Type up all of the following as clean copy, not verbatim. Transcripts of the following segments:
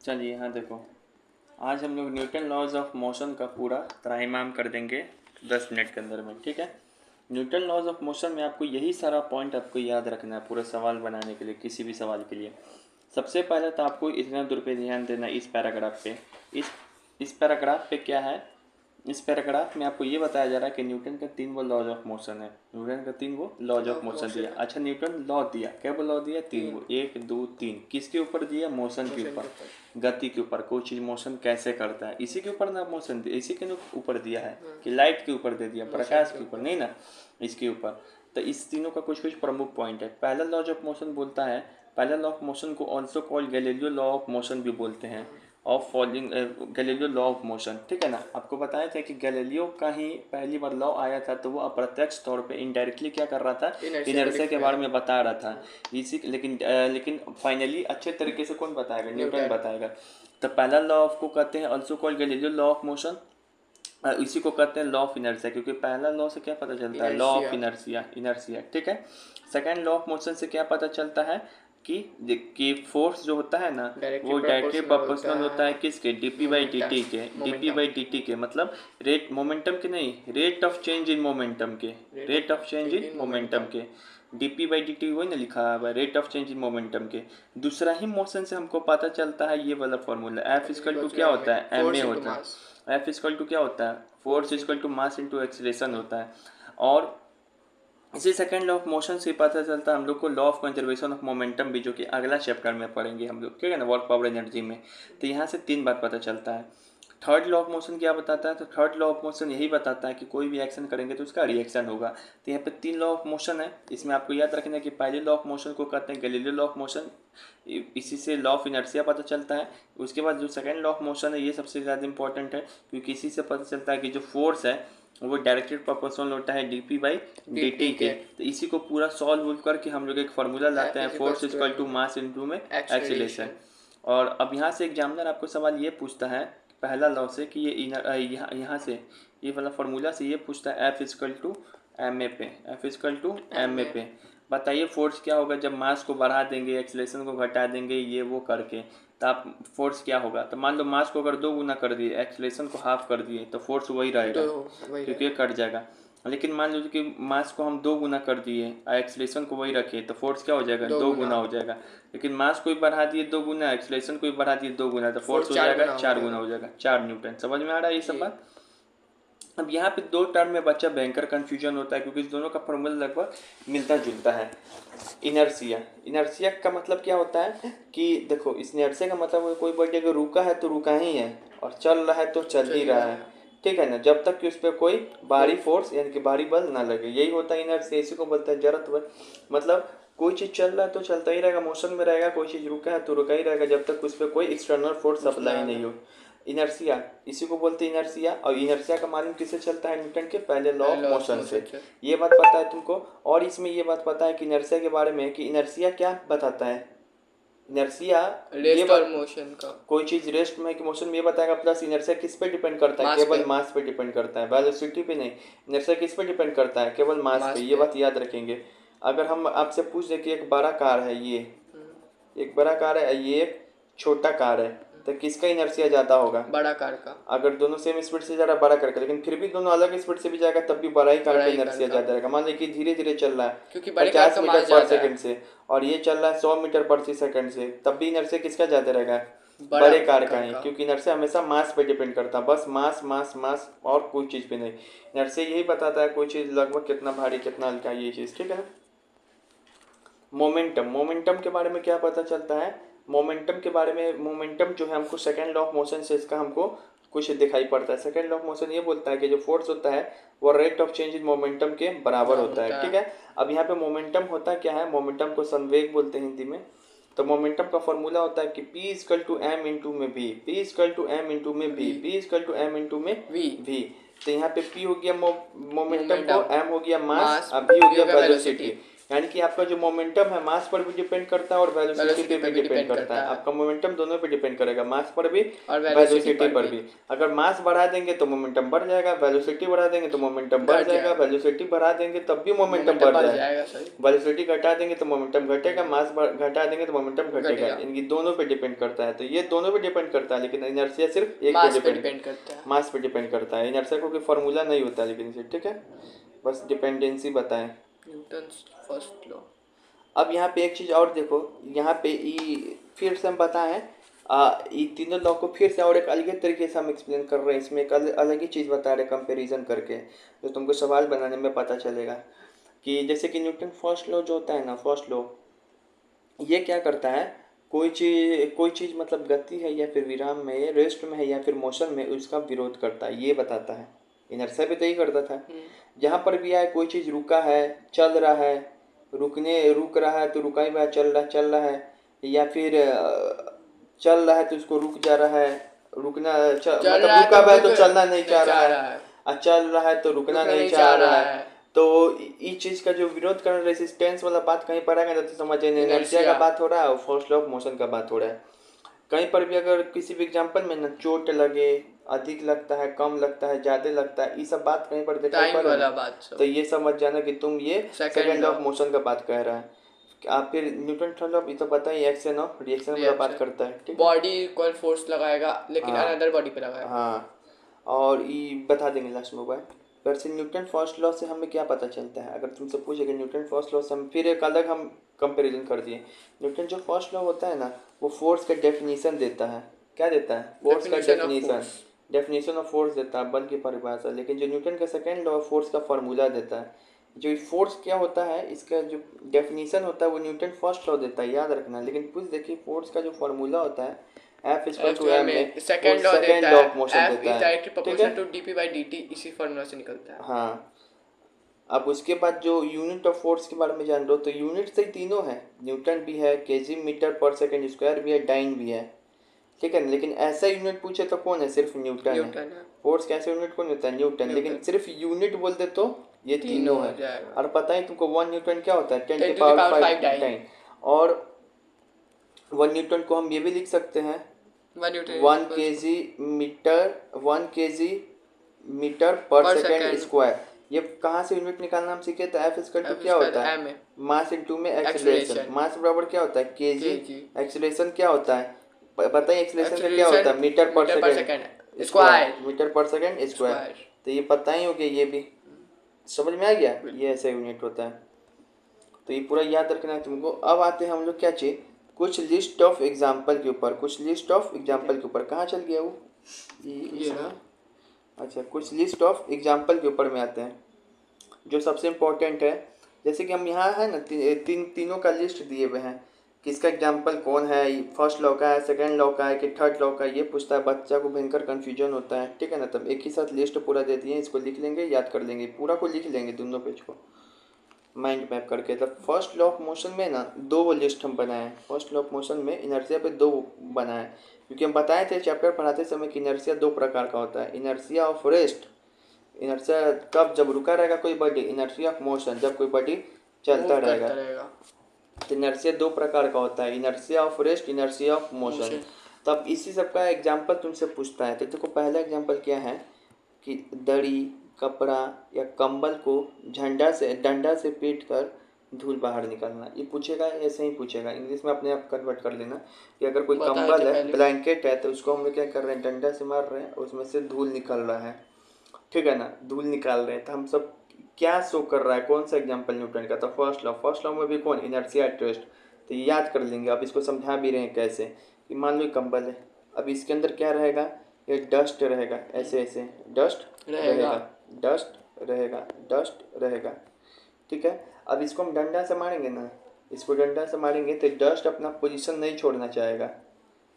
चलिए हाँ देखो, आज हम लोग न्यूटन लॉज ऑफ मोशन का पूरा त्राहिमाम कर देंगे 10 मिनट के अंदर में। ठीक है, न्यूटन लॉज ऑफ मोशन में आपको यही सारा पॉइंट आपको याद रखना है पूरे सवाल बनाने के लिए, किसी भी सवाल के लिए। सबसे पहले तो आपको इतना दूर पे ध्यान देना इस पैराग्राफ पे। इस पैराग्राफ पे क्या है, इस पैराग्राफ में आपको ये बताया जा रहा है कि न्यूटन का 3 वो लॉज ऑफ मोशन है। न्यूटन का 3 वो लॉज ऑफ मोशन दिया। अच्छा, न्यूटन लॉ दिया, क्या वो लॉ दिया? 3 वो, 1 2 3। किसके ऊपर दिया? मोशन के ऊपर, गति के ऊपर। कोई चीज़ मोशन कैसे करता है, इसी के ऊपर ना मोशन दिया, इसी के ऊपर दिया है कि लाइट के ऊपर दे दिया, प्रकाश के ऊपर नहीं ना, इसके ऊपर। तो इस तीनों का कुछ कुछ प्रमुख पॉइंट है। पहला लॉज ऑफ मोशन बोलता है, पहला लॉ ऑफ मोशन को also called Galileo law of motion भी बोलते हैं, of falling, Galileo law of motion. ठीक है ना, आपको बताया था कि गैलीलियो का ही पहली बार लॉ आया था, तो वो अप्रत्यक्ष तौर पे इनडायरेक्टली क्या कर रहा था, इनर्शिया के बारे में बता रहा था इसी। लेकिन फाइनली अच्छे तरीके से कौन बताएगा? न्यूटन बताएगा। तो पहला लॉ ऑफ को कहते हैं also called Galileo law of motion, इसी को कहते हैं लॉ ऑफ इनर्शिया, क्योंकि पहला लॉ से क्या पता चलता है? Law of inertia, inertia. ठीक है, सेकंड लॉ ऑफ मोशन से क्या पता चलता है कि फोर्स जो होता है ना, वो डायरेक्टली प्रोपोर्शनल होता है किसके? डीपी बाई डी टी के। डीपी बाई डी टी के मतलब रेट मोमेंटम के नहीं, rate of change in momentum के, rate of change in momentum के। डीपी बाई डी टी वही ना लिखा है, rate of change in momentum के। दूसरा ही मोशन से हमको पता चलता है ये वाला फॉर्मूला, एफ इक्वल टू क्या होता है? एम ए होता है। एफ इक्वल टू क्या होता है? Force equal to mass into acceleration होता है। और इसी सेकंड लॉ ऑफ मोशन से पता चलता है हम लोग को law of conservation of momentum भी, जो कि अगला चैप्टर में पढ़ेंगे हम लोग, ठीक है ना, वर्क पावर एनर्जी में। तो यहाँ से 3 बात पता चलता है। थर्ड लॉ ऑफ मोशन क्या बताता है? तो थर्ड लॉ ऑफ मोशन यही बताता है कि कोई भी एक्शन करेंगे तो उसका रिएक्शन होगा। तो यहाँ पे 3 लॉ ऑफ मोशन है, इसमें आपको याद रखना है कि पहले लॉ ऑफ मोशन को कहते हैं गैलीलियो लॉ ऑफ मोशन, इसी से लॉ ऑफ इनर्शिया पता चलता है। उसके बाद जो सेकंड लॉ ऑफ मोशन है ये सबसे ज़्यादा इंपॉर्टेंट है, क्योंकि इसी से पता चलता है कि जो फोर्स है वो डायरेक्टेड प्रोपोर्शनल होता है डीपी बाई डी के। तो इसी को पूरा सॉल्व करके हम लोग एक फार्मूला लाते हैं, force equal to mass into में एक्सीलरेशन। और अब यहाँ से एग्जामिनर आपको सवाल ये पूछता है पहला लॉ से कि ये यहाँ से ये वाला फार्मूला से ये पूछता है F equal to M A पे, F equal to M A पे। बताइए फोर्स क्या होगा जब मास को बढ़ा देंगे, एक्सीलरेशन को घटा देंगे, ये वो करके, तो आप फोर्स क्या होगा? तो मान लो मास को अगर 2 गुना कर दिए, एक्सीलरेशन को हाफ कर दिए, तो फोर्स वही रहेगा क्योंकि ये कट जाएगा। लेकिन मान लीजिए कि मास को हम 2 गुना कर दिए और एक्सीलरेशन को वही रखे, तो फोर्स क्या हो जाएगा? 2 गुना हो जाएगा। लेकिन मास को भी बढ़ा दिए 2 गुना, एक्सीलरेशन को भी बढ़ा दिए 2 गुना, तो फोर्स हो जाएगा 4 गुना हो जाएगा, 4 न्यूटन। समझ में आ रहा है ये सब बात? अब यहाँ पे 2 टर्म में बच्चा भयंकर कंफ्यूजन होता है, क्योंकि इस दोनों का फॉर्मूला लगभग मिलता जुलता है। इनर्शिया, इनर्शिया का मतलब क्या होता है कि देखो, इस इनर्शिया का मतलब कोई बोल अगर रुका है तो रुका ही है, और चल रहा है तो चल ही रहा है। ठीक है ना, जब तक कि उस पर कोई बाहरी फोर्स यानी कि बाहरी बल ना लगे, यही होता है इनर्शिया। इसी को बोलते हैं जड़त्व। मतलब कोई चीज़ चल रहा है तो चलता ही रहेगा, मोशन में रहेगा, कोई चीज़ रुका है तो रुका ही रहेगा, जब तक उस पर कोई एक्सटर्नल फोर्स अप्लाई नहीं हो। इनर्शिया, इसी को बोलते हैं इनर्शिया। और इनर्शिया का मालूम किससे चलता है? न्यूटन के पहले लॉ ऑफ मोशन से। ये बात पता है तुमको? और इसमें ये बात पता है कि इनर्शिया के बारे में कि इनर्शिया क्या बताता है? इनर्शिया रेस्ट और मोशन का, कोई चीज रेस्ट में कि मोशन में ये बताएगा। प्लस इनर्शिया किस पे डिपेंड करता है? केवल मास पे डिपेंड करता है, वेलोसिटी पे नहीं। इनर्शिया किस पे डिपेंड करता है? केवल मास पे। ये बात याद रखेंगे। अगर हम आपसे पूछ दें कि एक बड़ा कार है, ये एक बड़ा कार है, ये एक छोटा कार है, तो किसका इनर्शिया ज़्यादा होगा? बड़ा कार का। अगर दोनों सेम स्पीड से जा रहा है बड़ा कार का, लेकिन फिर भी दोनों अलग स्पीड से भी जाएगा तब भी बड़ा ही कार का इनर्शिया ज़्यादा रहेगा। मान लीजिए कि धीरे धीरे चल रहा है 50 मीटर पर सेकंड से, और ये चल रहा है 100 मीटर पर सेकंड से, तब भी इनर्शिया किसका ज़्यादा रहेगा? बड़े कार का ही, क्योंकि इनर्शिया हमेशा मास पे डिपेंड करता है। बस मास मास मास, और कोई चीज़ पे नहीं। इनर्शिया यही बताता है कोई चीज़ लगभग कितना भारी कितना हल्का, ये चीज़। ठीक है ना। मोमेंटम, मोमेंटम के बारे में क्या पता चलता है? मोमेंटम के बारे में, मोमेंटम जो है हमको सेकेंड लॉ ऑफ मोशन से इसका हमको कुछ दिखाई पड़ता है। सेकेंड लॉ ऑफ मोशन ये बोलता है कि जो फोर्स होता है वो rate of change in momentum के बराबर होता है। ठीक है। अब यहाँ पे मोमेंटम होता क्या है? मोमेंटम को संवेग बोलते हैं हिंदी में। तो मोमेंटम का फॉर्मूला होता है कि P equal to M into में V, P equal to M into में V, P equal to M into में V। तो यहाँ पे P हो गया मोमेंटम को, M हो गया मास, अब V हो गया वेलोसिटी। यानी कि आपका जो मोमेंटम है मास पर भी डिपेंड करता है और वेलोसिटी पे भी डिपेंड करता है। आपका मोमेंटम दोनों पे डिपेंड करेगा, मास पर भी और वेलोसिटी पर भी। अगर मास बढ़ा देंगे तो मोमेंटम बढ़ जाएगा, वेलोसिटी बढ़ा देंगे तो मोमेंटम बढ़ जाएगा, वेलोसिटी बढ़ा देंगे तब भी मोमेंटम बढ़ जाएगा, वेलोसिटी घटा देंगे तो मोमेंटम घटेगा, मास घटा देंगे तो मोमेंटम घटेगा। इनकी दोनों पे डिपेंड करता है। तो ये दोनों पे डिपेंड करता है, लेकिन इनर्शिया सिर्फ एक पे डिपेंड करता है, मास पे डिपेंड करता है। इनर्शिया को कोई फार्मूला नहीं होता लेकिन इसे, ठीक है, बस डिपेंडेंसी बताएं। Newton's first law. अब यहाँ पे एक चीज़ और देखो, यहाँ पे फिर से हम बताएं ये तीनों लॉ को फिर से और एक अलग तरीके से हम एक्सप्लेन कर रहे हैं। इसमें एक अलग ही चीज़ बता रहे हैं कंपैरिजन करके, जो तुमको सवाल बनाने में पता चलेगा। कि जैसे कि न्यूटन फर्स्ट लॉ जो होता है ना, फर्स्ट लॉ ये क्या करता है, कोई चीज़ मतलब गति है या फिर विराम में, रेस्ट में है या फिर मोशन में, उसका विरोध करता है, ये बताता है। इनर्शिया भी तो यही करता था। जहाँ पर भी आए कोई चीज़ रुका है, चल रहा है, रुक रहा है तो रुका ही हुआ, चल रहा है, या फिर चल रहा है तो उसको रुक जा रहा है, मतलब रुका हुआ है तो चलना नहीं चाह रहा है, चल रहा है तो रुकना नहीं चाह रहा है। तो इस चीज़ का जो विरोध करना, रेसिस्टेंस वाला बात कहीं पर आएगा तो समझ इनर्शिया का बात हो रहा है और फर्स्ट लॉ ऑफ मोशन का बात हो रहा है। कहीं पर भी अगर किसी भी एग्जांपल में ना चोट लगे, अधिक लगता है, कम लगता है, ज़्यादा लगता है, ये सब बात कहीं पर दिखाई पड़ रहा है, तो ये समझ जाना कि तुम ये सेकेंड लॉ ऑफ मोशन का बात कह रहा है। आप फिर न्यूटन थर्ड लॉ, ये तो पता ही एक्शन ऑफ रिएक्शन वाला बात करता है, ठीक है। बॉडी इक्वल फोर्स लगाएगा लेकिन अनदर बॉडी पे लगाएगा। हाँ, और ये बता देंगे लास्ट में भाई। वैसे न्यूटन फर्स्ट लॉ से हमें क्या पता चलता है, अगर तुमसे पूछेगा न्यूटन फर्स्ट लॉ से हम फिर एक अलग हम कंपैरिजन कर दिए। न्यूटन जो फर्स्ट लॉ होता है ना, वो फोर्स का डेफिनेशन देता है। क्या देता है? फोर्स का डेफिनेशन ऑफ फोर्स देता है, बल की परिभाषा। लेकिन जो न्यूटन का सेकेंड लॉ फोर्स का फार्मूला देता है। जो फोर्स क्या होता है, इसका जो डेफिनेशन होता है वो न्यूटन फर्स्ट लॉ देता है, याद रखना। लेकिन कुछ देखिए, फोर्स का जो फार्मूला होता है F इक्वल टू m में सेकेंड लॉ ऑफ मोशन देता है, ठीक है, टू dp/dt इसी फॉर्मूला से निकलता है। हाँ, अब उसके बाद जो यूनिट ऑफ फोर्स के बारे में जान लो, तो यूनिट से ही तीनों है, न्यूटन भी है, केजी मीटर पर सेकेंड स्क्वायर भी है, डाइन भी है, ठीक है। लेकिन ऐसा यूनिट पूछे तो कौन है? सिर्फ न्यूटन है। फोर्स का ऐसा यूनिट कौन होता है? न्यूटन। लेकिन सिर्फ यूनिट बोल दे तो ये तीनों है। और पता है तुमको 1 न्यूटन क्या होता है? 10 to the power 5 डाइन। और 1 न्यूटन को हम ये भी लिख सकते हैं 1 kg मीटर पर सेकेंड स्क्वायर। ये कहाँ से यूनिट निकालना हम सीखे? तो F इक्वल टू क्या होता है? मास इनटू में एक्सेलरेशन। मास बराबर क्या होता है? केजी। एक्सेलरेशन क्या होता है? बताइए, एक्सेलरेशन का क्या होता है? मीटर पर सेकेंड स्क्वायर, मीटर पर सेकेंड स्क्वायर। तो ये पता ही हो गया, ये भी समझ में आ गया, ये ऐसा यूनिट होता है। तो ये पूरा याद रखना है तुमको। अब आते हैं हम लोग क्या चाहिए, कुछ लिस्ट ऑफ एग्जाम्पल के ऊपर। कुछ लिस्ट ऑफ एग्जाम्पल के ऊपर कहाँ चल गया वो? ये अच्छा, कुछ लिस्ट ऑफ एग्जाम्पल के ऊपर में आते हैं जो सबसे इम्पोर्टेंट है। जैसे कि हम यहाँ है ना, तीनों का लिस्ट दिए हुए हैं कि इसका एग्जाम्पल कौन है, फर्स्ट लॉ का है, सेकंड लॉ का है कि थर्ड लॉ का है, ये पूछता है। बच्चा को भयंकर कन्फ्यूजन होता है, ठीक है ना। तब एक ही साथ लिस्ट पूरा दे दिए, इसको लिख लेंगे, याद कर लेंगे, पूरा को लिख लेंगे, दोनों पेज को माइंड मैप करके। तब फर्स्ट लॉ ऑफ मोशन में ना 2 लिस्ट हम बनाए। फर्स्ट लॉ ऑफ मोशन में इनर्शिया पे 2 बनाए, क्योंकि हम बताए थे चैप्टर पढ़ाते समय कि इनर्शिया 2 प्रकार का होता है। इनर्शिया ऑफ रेस्ट, इनर्शिया कब? जब रुका रहेगा कोई बॉडी। इनर्शिया ऑफ मोशन, जब कोई बॉडी चलता रहेगा। तो इनर्शिया 2 प्रकार का होता है, inertia of rest, inertia of motion. तब इसी सब का एग्जाम्पल तुमसे पूछता है। तो देखो, पहला एग्जाम्पल क्या है कि दड़ी, कपड़ा या कंबल को डंडा से पीट कर धूल बाहर निकालना। ये पूछेगा, ऐसे ही पूछेगा। इंग्लिश में अपने आप कन्वर्ट कर लेना कि अगर कोई कंबल है, ब्लैंकेट है, तो उसको हम लोग क्या कर रहे हैं? डंडा से मार रहे हैं, उसमें से धूल निकल रहा है, ठीक है ना, धूल निकाल रहे हैं। तो हम सब क्या शो कर रहा है? कौन सा एग्जाम्पल न्यूटन का? तो फर्स्ट लॉ में भी कौन? Inertia at rest. तो ये याद कर लेंगे। अब इसको समझा भी रहे हैं कैसे, कि मान लो कंबल है, अब इसके अंदर क्या रहेगा? ये डस्ट रहेगा, ऐसे ऐसे डस्ट रहेगा, डस्ट रहेगा, डस्ट रहेगा, ठीक है। अब इसको हम डंडा से मारेंगे ना, इसको डंडा से मारेंगे तो डस्ट अपना पोजीशन नहीं छोड़ना चाहेगा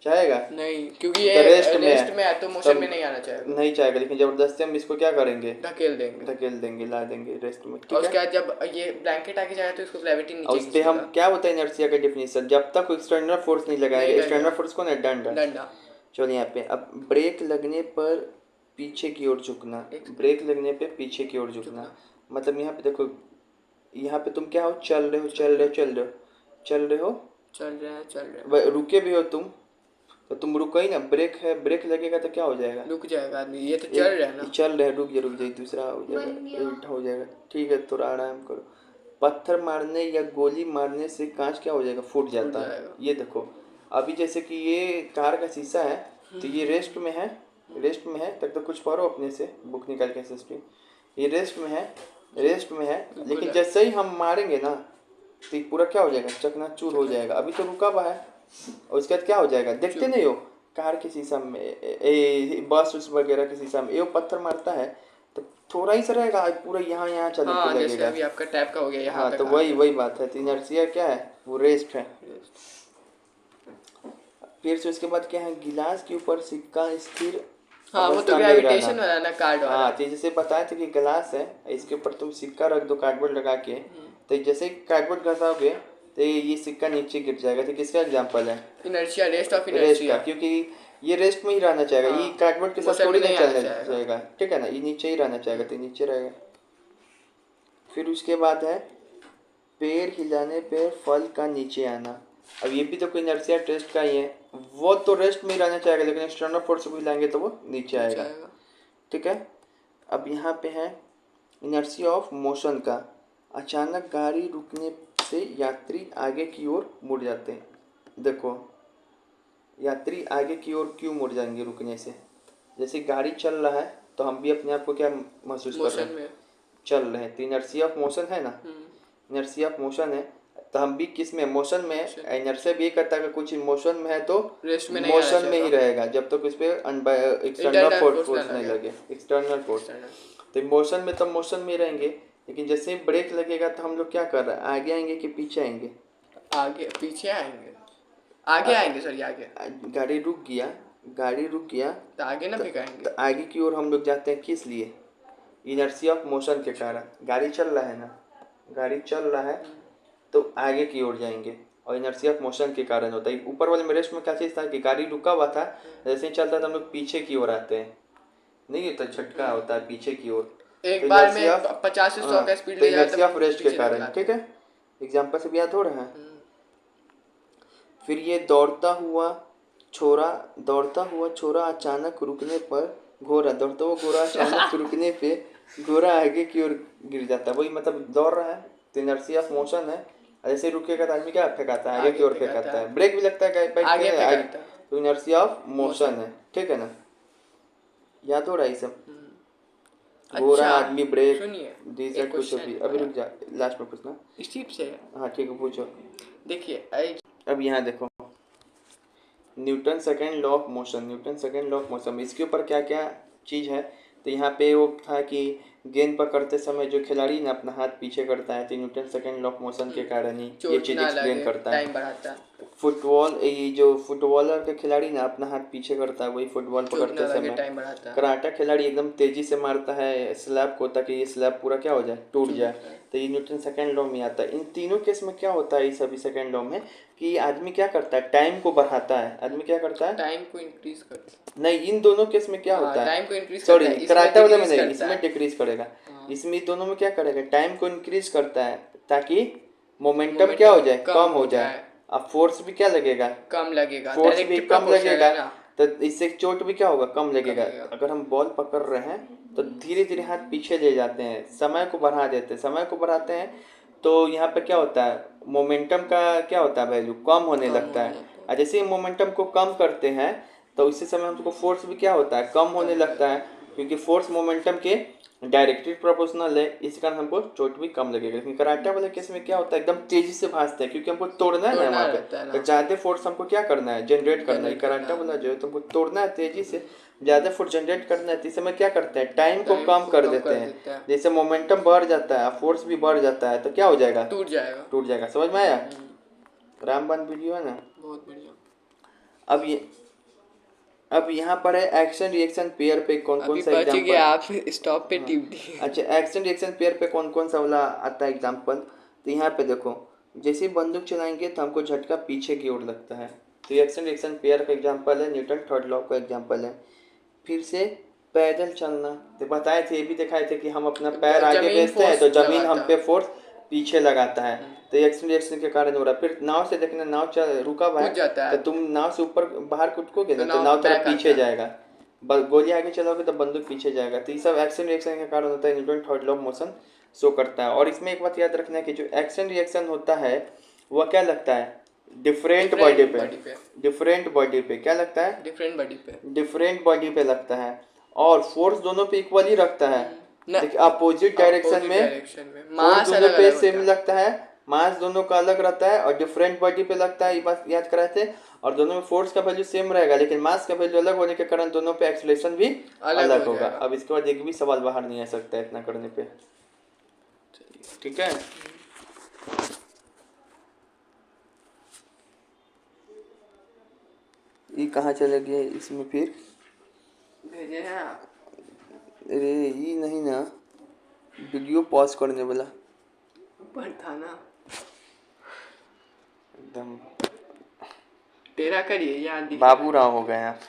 नहीं, क्योंकि ये रेस्ट में है तो मोशन में नहीं आना चाहेगा। लेकिन जबरदस्ती हम इसको क्या करेंगे? धकेल देंगे, ला देंगे रेस्ट में, ठीक है। उसके बाद जब ये ब्लैंकेट आके जाएगा तो इसको ग्रेविटी नीचे खींचेगा। उस पे हम क्या होता है इनर्शिया का डेफिनेशन? जब तक एक्सटर्नल फोर्स नहीं लगाएंगे। एक्सटर्नल फोर्स कौन है? डंडा। चलो यहाँ पे, अब ब्रेक लगने पर पीछे की ओर झुकना, ब्रेक लगने पे पीछे की ओर झुकना। मतलब यहाँ पे देखो, यहाँ पे तुम क्या हो, चल रहे हो चल रहे हो चल रहे हो चल रहे हो, चल रहे हैं। रुके भी हो तुम, तो तुम रुको ही ना, ब्रेक है, ब्रेक लगेगा तो क्या हो जाएगा, रुक जाएगा आदमी, ये तो चल रहा है ना। चल रहे, रुक जाए, दूसरा हो जाएगा, उल्टा हो जाएगा। ठीक है, थोड़ा आराम करो। पत्थर मारने या गोली मारने से कांच क्या हो जाएगा, फूट जाता है। जाएगा। ये देखो, अभी जैसे कि ये कार का शीशा है, तो ये रेस्ट में है, रेस्ट में है, तब तक कुछ पढ़ो अपने से, बुक निकाल के एसएसटी। ये रेस्ट में है, रेस्ट में है, लेकिन जैसे ही हम मारेंगे ना, तो ये पूरा क्या हो जाएगा, चकनाचूर हो जाएगा। अभी तो रुका हुआ है, और उसके बाद क्या हो जाएगा, देखते नहीं हो कार के शीशा में, बस उस वगैरह के शीशा में ये पत्थर मारता है तो थोड़ा ही सा रहेगा, पूरा यहाँ यहाँ चलने हाँ, पे जैसे लगेगा। अभी आपका टैप का हो गया यहाँ हाँ, पे तो कहा वही बात है, तो इनर्शिया क्या है, वो रेस्ट है। फिर से उसके बाद क्या है, गिलास के ऊपर सिक्का स्थिर हाँ, वो तो अवस्था में रहना। ग्रेविटेशन वाला ना, कार्ड वाला। हाँ, तो जैसे बताया था कि गिलास है, इसके ऊपर तुम सिक्का रख दो कार्डबोर्ड लगा के, तो जैसे ही कार्डबोर्ड घसाओगे तो ये सिक्का नीचे गिर जाएगा। तो किसका एग्जाम्पल है, inertia, rest of rest inertia. का, क्योंकि ये रेस्ट में ही रहना चाहेगा। हाँ, ये कार्डबोर्ड के साथ मोशन थोड़ी में ना नहीं आना चलना चाहेगा। चाहेगा, ठीक है ना, ये नीचे ही रहना चाहेगा, तो नीचे रहेगा। फिर उसके बाद है पैर हिलाने पे फल का नीचे आना। अब ये भी तो कोई इनर्शिया टेस्ट का ही है, वो तो रेस्ट में ही रहना चाहेगा, लेकिन एक्सटर्नल फोर्स को हिलाएंगे तो वो नीचे आएगा। ठीक है, अब यहाँ पे है इनर्शिया ऑफ मोशन का। अचानक गाड़ी रुकने से यात्री आगे की ओर मुड़ जाते हैं। देखो, यात्री आगे की ओर क्यों मुड़ जाएंगे रुकने से, जैसे गाड़ी चल रहा है तो हम भी अपने आप को क्या महसूस कर रहे हैं, चल रहे हैं, तो इनर्शिया ऑफ मोशन है ना, इनर्शिया ऑफ मोशन है, तो हम भी किस में, मोशन में। इनर्शिया भी ये करता है कि कुछ मोशन में है तो मोशन में ही रहेगा जब तक उस पर एक्सटर्नल फोर्स नहीं लगे, एक्सटर्नल फोर्स। तो मोशन में तो मोशन में ही रहेंगे, लेकिन जैसे ही ब्रेक लगेगा तो हम लोग क्या कर रहे हैं, आगे आएंगे कि पीछे आएंगे, आगे पीछे आएंगे, आगे आएंगे सर, आगे। गाड़ी रुक गया तो आगे ना फेंकाएंगे, तो आगे की ओर हम लोग जाते हैं, किस लिए, इनर्शिया ऑफ मोशन के कारण। गाड़ी चल रहा है ना, गाड़ी चल रहा है तो आगे की ओर जाएंगे, और इनर्शिया ऑफ मोशन के कारण होता है। ऊपर वाले में रेस्ट में क्या चीज़ था कि गाड़ी रुका हुआ था, जैसे ही चलता था हम लोग पीछे की ओर आते हैं, नहीं होता, झटका होता है पीछे की ओर, एक बार में 50 से 100 का स्पीड ले जाए इनर्शिया ऑफ रेस्ट के कारण। ठीक है, एग्जाम्पल से भी याद हो रहा है। फिर ये दौड़ता हुआ छोरा अचानक रुकने पर दौड़ता हुआ घोड़ा अचानक रुकने पे घोड़ा आगे की ओर गिर जाता है। वही मतलब दौड़ रहा है तो इनर्शिया ऑफ मोशन है, ऐसे रुकेगा तो आदमी क्या फेंकाता है, आगे की ओर फेंकाता है, ब्रेक भी लगता है आगे आगे, तो इनर्शिया ऑफ मोशन है। ठीक है ना, याद हो रहा है ये सब, घोड़ा आदमी ब्रेक डीजल कुछ भी। अभी रुक जा, लास्ट में पूछना स्टीप से। हाँ ठीक है, पूछो। देखिए अब यहाँ देखो, Newton second law of motion, इसके ऊपर क्या क्या चीज़ है। तो यहाँ पे वो था कि गेंद पकड़ते समय जो खिलाड़ी ना अपना हाथ पीछे करता है, तो Newton second law of motion के कारण ही ये चीज़ एक्सप्लेन करता है। फुटबॉल, ये जो फुटबॉलर के खिलाड़ी ना अपना हाथ पीछे करता है, वही फुटबॉल पकड़ते समय। कराटा खिलाड़ी एकदम तेजी से मारता है स्लैब को, ताकि ये स्लैब पूरा क्या हो जाए, टूट जाए, तो ये न्यूटन सेकेंड लॉ में आता है। इन तीनों केस में क्या होता है, इस सभी सेकेंड लॉ में, कि आदमी क्या करता है, टाइम को बढ़ाता है। आदमी क्या करता है, टाइम को इंक्रीज करता है। नहीं, इन दोनों केस में क्या होता है, टाइम को इंक्रीज सॉरी, करता है, कराटा वाला में नहीं, इसमें डिक्रीज करेगा। इसमें दोनों में क्या करेगा, टाइम को इंक्रीज करता है ताकि मोमेंटम क्या हो जाए, कम हो जाए। अब फोर्स भी क्या लगेगा, कम लगेगा, फोर्स भी कम लगेगा, तो इससे चोट भी क्या होगा, कम लगेगा। अगर हम बॉल पकड़ रहे हैं तो धीरे धीरे हाथ पीछे ले जाते हैं, समय को बढ़ा देते हैं, समय को बढ़ाते हैं, तो यहाँ पे क्या होता है, मोमेंटम का क्या होता है, वैल्यू कम होने लगता है। और जैसे ही मोमेंटम को कम करते हैं तो इसी समय हमको फोर्स भी क्या होता है, कम होने लगता है, क्योंकि फोर्स मोमेंटम के डायरेक्टली प्रोपोर्शनल है, इस कारण हमको चोट भी कम लगेगा। लेकिन कराटे वाले केस में क्या होता है, एकदम तेजी से भागते हैं, क्योंकि हमको तोड़ना है ना वहाँ पे, तो ज़्यादा फोर्स हमको क्या करना है, जनरेट करना है। कराटे वाला जो है तुमको तोड़ना है, तेजी से ज़्यादा फोर्स जनरेट करना है, तो इस समय क्या करते हैं, टाइम को कम कर देते हैं। जैसे मोमेंटम बढ़ जाता है, फोर्स भी बढ़ जाता है, तो क्या हो जाएगा, टूट जाएगा। समझ में आया, रामबाण वीडियो है ना, बहुत बढ़िया। अब यहाँ पर है एक्शन रिएक्शन पेयर पे कौन कौन सा एग्जांपल, आप स्टॉप पे टिप दिए। अच्छा, एक्शन रिएक्शन पेयर पे कौन कौन सा वाला आता है एग्जांपल। तो यहाँ पे देखो, जैसे बंदूक चलाएंगे तो हमको झटका पीछे की ओर लगता है, तो एक्शन रिएक्शन पेयर का एग्जांपल है, न्यूटन थर्ड लॉ का एग्जांपल है। फिर से पैदल चलना, तो बताए थे, ये भी दिखाए थे कि हम अपना पैर आगे भेजते हैं तो जमीन हम पे फोर्स पीछे लगाता है, तो ये एक्शन रिएक्शन के कारण हो रहा है। फिर नाव से देखना, नाव रुका हुआ कूद जाता है है। तो तुम नाव से ऊपर बाहर कूदोगे तो ना, तो नाव नाव थोड़ा back पीछे आता है। जाएगा। गोली आगे चलाओगे तो बंदूक पीछे जाएगा। तो ये सब एक्शन रिएक्शन के कारण होता है, Newton third law of motion show करता है। और इसमें एक बात याद रखना है कि जो एक्शन रिएक्शन होता है वह क्या लगता है, डिफरेंट बॉडी पे, डिफरेंट बॉडी पे क्या लगता है, डिफरेंट बॉडी पे, डिफरेंट बॉडी पे लगता है। और फोर्स दोनों पे इक्वली रखता है। देखिए अपोजिट डायरेक्शन में फोर्स मास दोनों अलग पे अलग सेम होता है। लगता है, मास दोनों का अलग रहता है और डिफरेंट बॉडी पे लगता है, ये बात याद कराए थे। और दोनों में फोर्स का वैल्यू सेम रहेगा, लेकिन मास का वैल्यू अलग होने के कारण दोनों पे एक्सेलरेशन भी अलग अलग हो होगा। जाएगा। अब इसके बाद एक भी सवाल बाहर नहीं आ सकता है इतना करने पे, ठीक है। ये कहाँ चले गए इसमें फिर, भेजे हैं आप? अरे ये नहीं ना, वीडियो पॉज करने वाला ऊपर था ना, एकदम तेरा करिए याद दिखेगा। बाबू राव हो गए आप।